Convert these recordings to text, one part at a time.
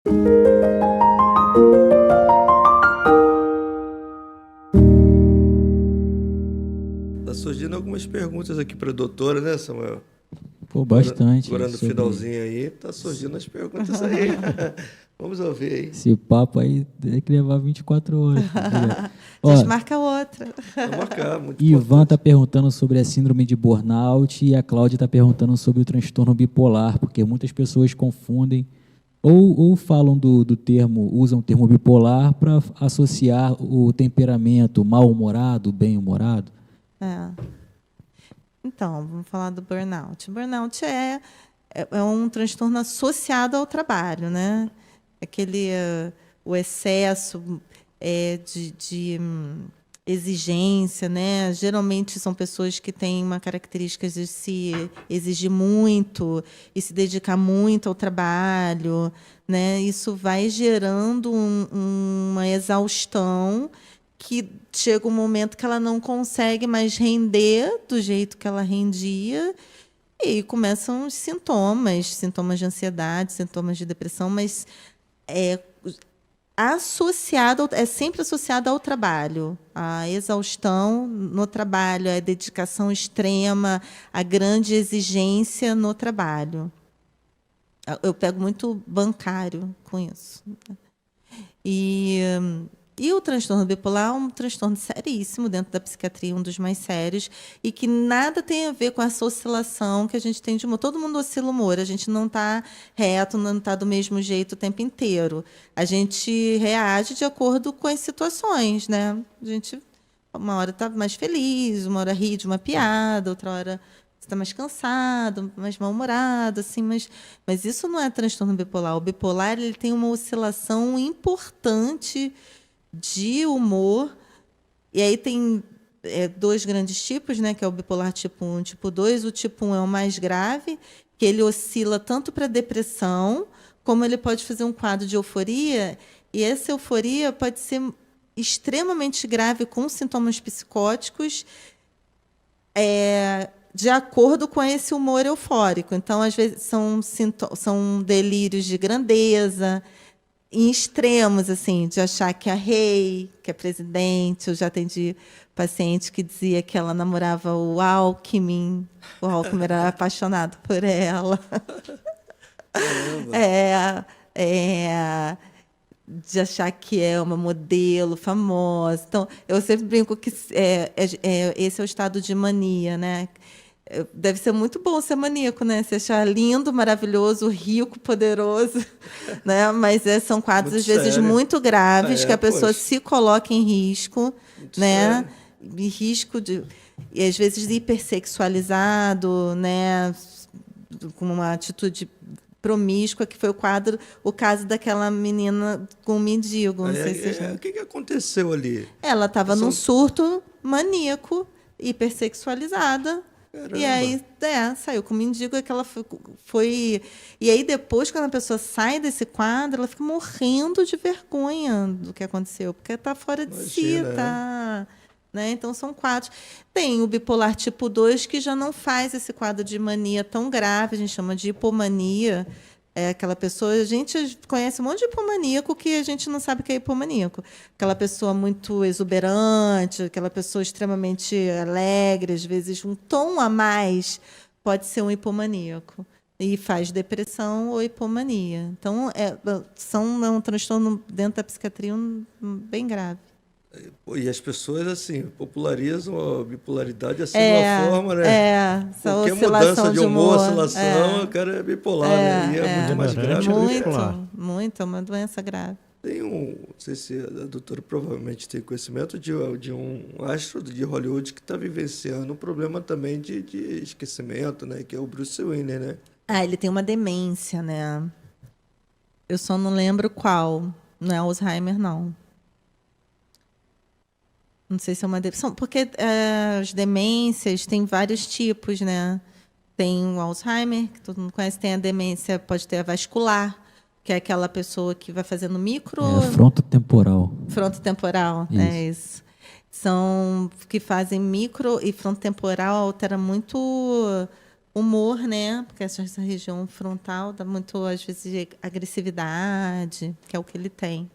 Tá surgindo algumas perguntas aqui para a doutora, né, Samuel? Pô, bastante. Agora no finalzinho aí, tá surgindo as perguntas aí. Vamos ouvir aí. Esse papo aí tem que levar 24 horas. Já marca outra. Vamos marcar, muito Ivan importante. está perguntando sobre a síndrome de burnout e a Cláudia está perguntando sobre o transtorno bipolar, porque muitas pessoas confundem ou falam do termo, usam o termo bipolar para associar o temperamento mal-humorado, bem-humorado. Então, vamos falar do burnout. O burnout é um transtorno associado ao trabalho, né? O excesso de exigência, né? Geralmente são pessoas que têm uma característica de se exigir muito e se dedicar muito ao trabalho, né? Isso vai gerando uma exaustão que chega um momento que ela não consegue mais render do jeito que ela rendia e começam os sintomas de ansiedade, sintomas de depressão, mas é sempre associado ao trabalho. A exaustão no trabalho, a dedicação extrema, a grande exigência no trabalho. Eu pego muito bancário com isso. E o transtorno bipolar é um transtorno seríssimo dentro da psiquiatria, um dos mais sérios, e que nada tem a ver com essa oscilação que a gente tem de humor. Todo mundo oscila o humor, a gente não está reto, não está do mesmo jeito o tempo inteiro. A gente reage de acordo com as situações, né? A gente, uma hora está mais feliz, uma hora ri de uma piada, outra hora está mais cansado, mais mal-humorado, assim, mas isso não é transtorno bipolar. O bipolar ele tem uma oscilação importante de humor, e aí tem dois grandes tipos, né, que é o bipolar tipo 1 e tipo 2. O tipo 1 é o mais grave, que ele oscila tanto para depressão, como ele pode fazer um quadro de euforia, e essa euforia pode ser extremamente grave, com sintomas psicóticos, de acordo com esse humor eufórico. Então, às vezes, são delírios de grandeza, em extremos, assim, de achar que é rei, que é presidente. Eu já atendi paciente que dizia que ela namorava o Alckmin era apaixonado por ela. De achar que é uma modelo famosa. Então, eu sempre brinco que esse é o estado de mania, né? Deve ser muito bom ser maníaco, né? Se achar lindo, maravilhoso, rico, poderoso, né? Mas são quadros, Muito às vezes, sério. muito graves, que a pessoa poxa. se coloca em risco, Muito né? sério. Em risco e às vezes hipersexualizado, né? Com uma atitude promíscua, que foi o caso daquela menina com o mendigo. Não sei se vocês O que aconteceu ali? ela estava num surto maníaco, hipersexualizada. Caramba. E aí, saiu com o mendigo, que ela foi. E aí, depois, quando a pessoa sai desse quadro, ela fica morrendo de vergonha do que aconteceu, porque está fora de si, tá? Né? Então, são quadros. Tem o bipolar tipo 2, que já não faz esse quadro de mania tão grave, a gente chama de hipomania. É aquela pessoa, a gente conhece um monte de hipomaníaco que a gente não sabe que é hipomaníaco. Aquela pessoa muito exuberante, aquela pessoa extremamente alegre, às vezes um tom a mais pode ser um hipomaníaco. E faz depressão ou hipomania. Então, é um transtorno dentro da psiquiatria bem grave. E as pessoas, assim, popularizam a bipolaridade assim de uma forma, né? Qualquer mudança de humor, oscilação, o cara é bipolar, né? E é muito mais grave. Muito, é uma doença grave. Tem não sei se a doutora provavelmente tem conhecimento de um astro de Hollywood que está vivenciando um problema também de esquecimento, né? Que é o Bruce Willis, né? Ele tem uma demência, né? Eu só não lembro qual. Não é Alzheimer, não. Não sei se é uma depressão, porque as demências têm vários tipos, né? Tem o Alzheimer, que todo mundo conhece, tem a demência, pode ter a vascular, que é aquela pessoa que vai fazendo micro... frontotemporal. Frontotemporal, isso. São que fazem micro e frontotemporal altera muito humor, né? Porque essa região frontal dá muito, às vezes, de agressividade, que é o que ele tem.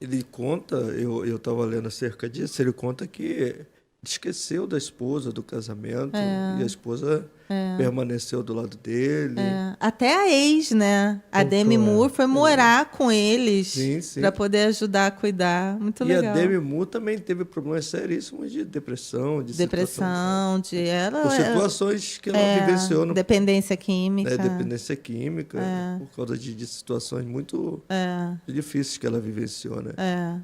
Ele conta, eu estava lendo acerca disso, ele conta que esqueceu da esposa, do casamento, e a esposa permaneceu do lado dele. Até a ex, né? A Demi Moore foi morar com eles para poder ajudar a cuidar. Muito legal. E a Demi Moore também teve problemas seríssimos de depressão, de por situações que ela vivenciou. Dependência química. Dependência química, por causa de situações muito difíceis que ela vivenciou, né?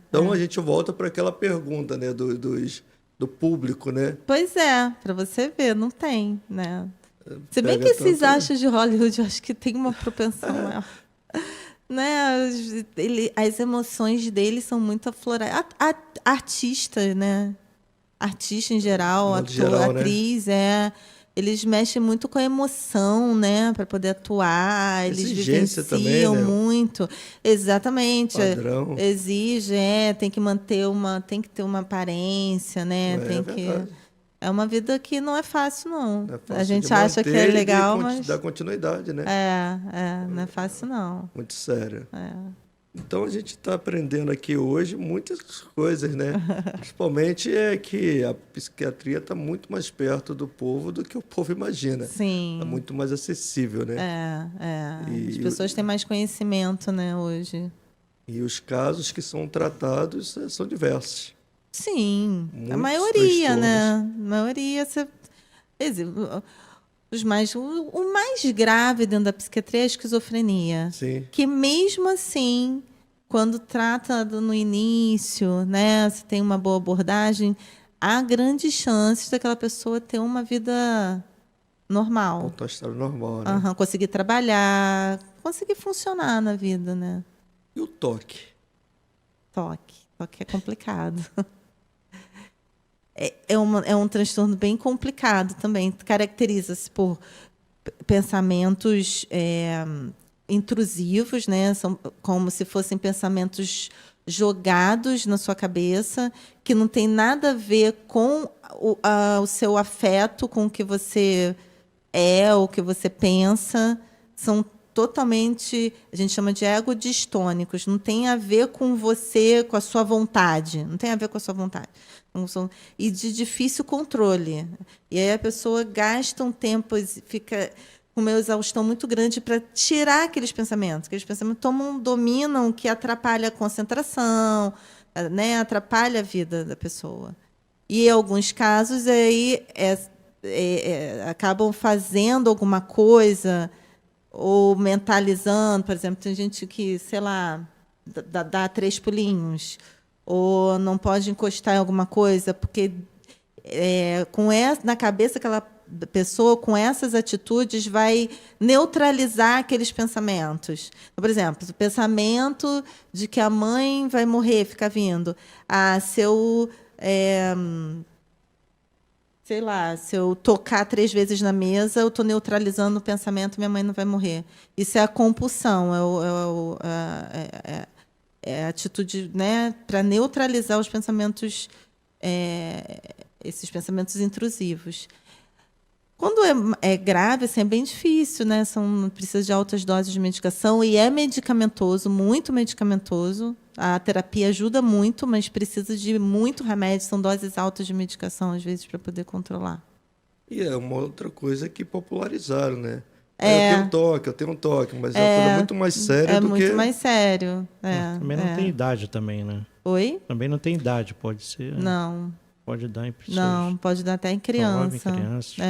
Então a gente volta para aquela pergunta, né, do público, né? Pois é, para você ver, não tem, né? Se bem que esses astros de Hollywood, eu acho que tem uma propensão maior. Né? As emoções deles são muito afloradas. Artistas, né? Artista em geral, ator, atriz, eles mexem muito com a emoção, né? Para poder atuar. Eles vivenciam também, né? Muito. Exatamente. Padrão. Exige, tem que ter uma aparência, né? É uma vida que não é fácil, não. É fácil a gente acha que é legal, mas dá continuidade, né? Não é fácil, não. Muito sério. Então a gente está aprendendo aqui hoje muitas coisas, né? Principalmente que a psiquiatria está muito mais perto do povo do que o povo imagina. Sim. Está muito mais acessível, né? As pessoas têm mais conhecimento, né, hoje. E os casos que são tratados são diversos. Sim, a maioria, né? A maioria. O mais grave dentro da psiquiatria é a esquizofrenia. Sim. Que mesmo assim, quando trata no início, né, se tem uma boa abordagem, há grandes chances daquela pessoa ter uma vida normal. Voltar ao estado normal, né? Conseguir trabalhar, conseguir funcionar na vida, né? E o toque? Toque é complicado. É um transtorno bem complicado também. Caracteriza-se por pensamentos intrusivos, né? São como se fossem pensamentos jogados na sua cabeça, que não tem nada a ver com o seu afeto, com o que você o que você pensa. São totalmente, a gente chama de ego-distônicos. Não tem a ver com você, com a sua vontade. Não tem a ver com a sua vontade. E de difícil controle. E aí a pessoa gasta um tempo, fica com uma exaustão muito grande para tirar aqueles pensamentos. Aqueles pensamentos dominam, que atrapalha a concentração, né? Atrapalha a vida da pessoa. E, em alguns casos, aí acabam fazendo alguma coisa ou mentalizando. Por exemplo, tem gente que, sei lá, dá 3 pulinhos, ou não pode encostar em alguma coisa, porque na cabeça aquela pessoa, com essas atitudes, vai neutralizar aqueles pensamentos. Por exemplo, o pensamento de que a mãe vai morrer fica vindo. Se eu tocar 3 vezes na mesa, eu estou neutralizando o pensamento, minha mãe não vai morrer. Isso é a compulsão, é a atitude, né, para neutralizar os pensamentos, esses pensamentos intrusivos. Quando é grave, assim, é bem difícil, né? Precisa de altas doses de medicação e é medicamentoso, muito medicamentoso. A terapia ajuda muito, mas precisa de muito remédio. São doses altas de medicação, às vezes, para poder controlar. E é uma outra coisa que popularizaram, né? Eu tenho um toque, mas é uma coisa muito mais séria do que... É muito mais sério. Também não tem idade também, né? Oi? Também não tem idade, pode ser... Não. Pode dar em pessoas... Não, pode dar até em criança. Jovem, criança.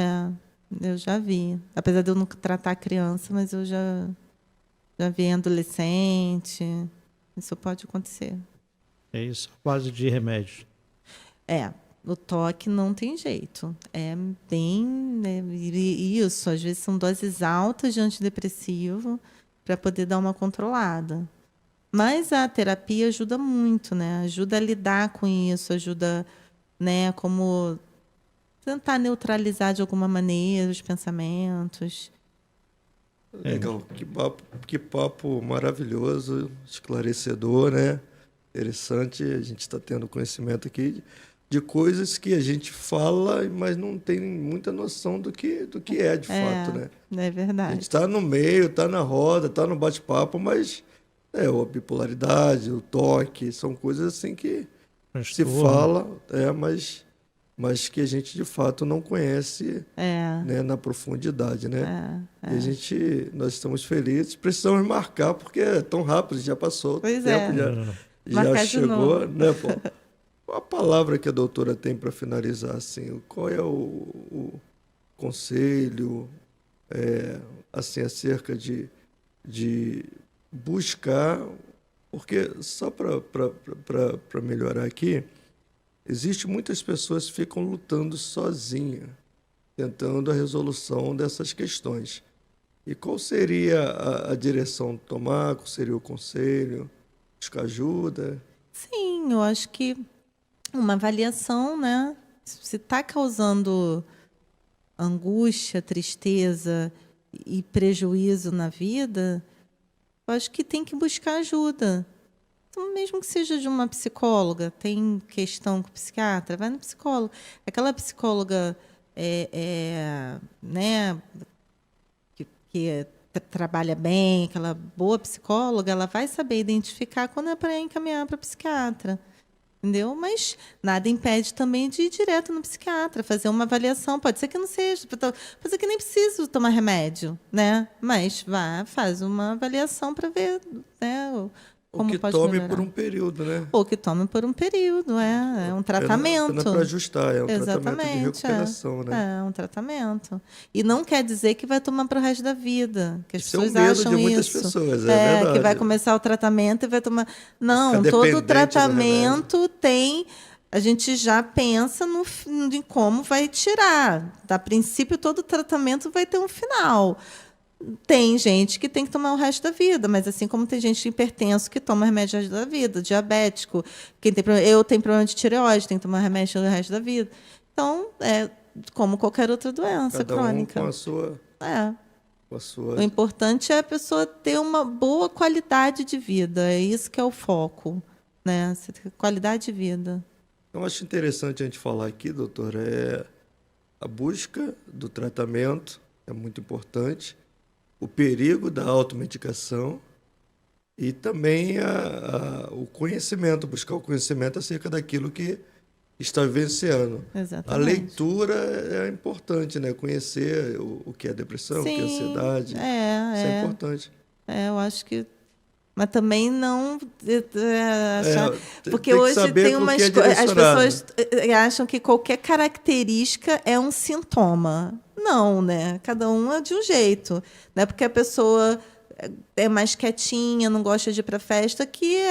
Eu já vi. Apesar de eu não tratar criança, mas eu já vi em adolescente. Isso pode acontecer. É isso, a base de remédio. O toque não tem jeito. É bem... isso, às vezes são doses altas de antidepressivo para poder dar uma controlada. Mas a terapia ajuda muito, né? Ajuda a lidar com isso, ajuda, né, como tentar neutralizar de alguma maneira os pensamentos. Legal, que papo maravilhoso, esclarecedor, né? Interessante, a gente está tendo conhecimento aqui de coisas que a gente fala, mas não tem muita noção do que é de fato, né? É verdade. A gente está no meio, está na roda, está no bate-papo, mas a bipolaridade, o toque, são coisas assim que se fala, mas que a gente de fato não conhece, né, na profundidade, né? E nós estamos felizes, precisamos marcar porque é tão rápido, já passou, pois o tempo já chegou, né, pô? Qual a palavra que a doutora tem para finalizar assim? Qual é o conselho assim acerca de buscar, porque só para melhorar aqui, existe muitas pessoas que ficam lutando sozinhas, tentando a resolução dessas questões. E qual seria a direção a tomar? Qual seria o conselho? Buscar ajuda? Sim, eu acho que uma avaliação, né? Se está causando angústia, tristeza e prejuízo na vida, eu acho que tem que buscar ajuda. Então, mesmo que seja de uma psicóloga, tem questão com o psiquiatra, vai no psicólogo. Aquela psicóloga né, que trabalha bem, aquela boa psicóloga, ela vai saber identificar quando é para encaminhar para psiquiatra. Entendeu? Mas nada impede também de ir direto no psiquiatra, fazer uma avaliação. Pode ser que não seja, pode ser que nem precise tomar remédio, né? Mas faz uma avaliação para ver, né, como que pode tome melhorar. por um período, né? Ou que tome por um período, é um tratamento. Para ajustar, é um Exatamente, tratamento de recuperação, né? É um tratamento. E não quer dizer que vai tomar para o resto da vida. Que as Isso pessoas é um medo acham de muitas isso. pessoas, é verdade. Que vai começar o tratamento e vai tomar. Não, todo tratamento tem. A gente já pensa em como vai tirar. A princípio, todo tratamento vai ter um final. Tem gente que tem que tomar o resto da vida, mas assim como tem gente hipertenso que toma remédio o resto da vida, diabético, eu tenho problema de tireoide, tenho que tomar remédio o resto da vida. Então, como qualquer outra doença crônica. Com a sua... Com a sua... O importante é a pessoa ter uma boa qualidade de vida, é isso que é o foco, né? Qualidade de vida. Eu acho interessante a gente falar aqui, doutora, a busca do tratamento é muito importante, o perigo da automedicação e também o conhecimento, buscar o conhecimento acerca daquilo que está vivenciando. Exatamente. A leitura é importante, né? Conhecer o que é depressão, o que é ansiedade. Isso é importante. Eu acho que... Mas também não achar... porque hoje tem umas coisas... As pessoas acham que qualquer característica é um sintoma. Não, né? Cada um é de um jeito. Não é porque a pessoa é mais quietinha, não gosta de ir para festa, que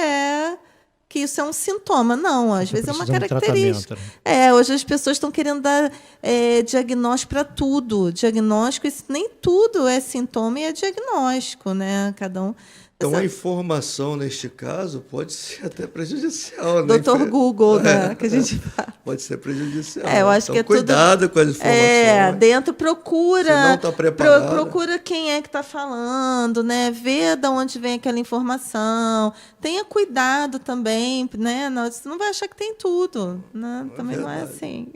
isso é um sintoma. Não, às vezes é uma característica. Hoje as pessoas estão querendo dar diagnóstico para tudo. Diagnóstico, nem tudo é sintoma e é diagnóstico, né? Cada um... Então, a informação, neste caso, pode ser até prejudicial. Né? Doutor Google, né? Que a gente fala. Pode ser prejudicial. Eu acho que cuidado com as informações. Dentro procura. Se não está preparado. Procura quem é que está falando, né? Vê de onde vem aquela informação. Tenha cuidado também, né? Você não vai achar que tem tudo. Né? Também não é assim.